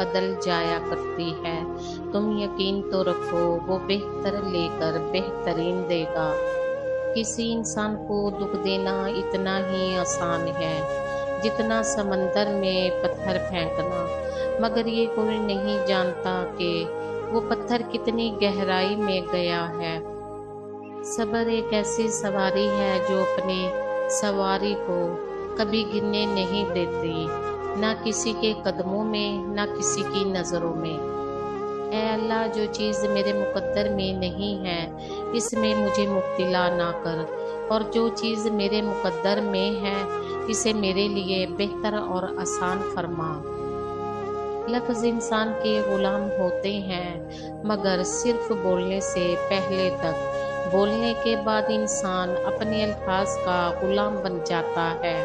بدل جایا کرتی ہے، تم یقین تو رکھو وہ بہتر لے کر بہترین دے گا۔ کسی انسان کو دکھ دینا اتنا ہی آسان ہے جتنا سمندر میں پتھر پھینکنا، مگر یہ کوئی نہیں جانتا کہ وہ پتھر کتنی گہرائی میں گیا ہے۔ صبر ایک ایسی سواری ہے جو اپنے سواری کو کبھی گرنے نہیں دیتی، نہ کسی کے قدموں میں نہ کسی کی نظروں میں۔ اے اللہ، جو چیز میرے مقدر میں نہیں ہے اس میں مجھے مبتلا نہ کر، اور جو چیز میرے مقدر میں ہے اسے میرے لیے بہتر اور آسان فرما۔ لفظ انسان کے غلام ہوتے ہیں، مگر صرف بولنے سے پہلے تک، بولنے کے بعد انسان اپنے الفاظ کا غلام بن جاتا ہے۔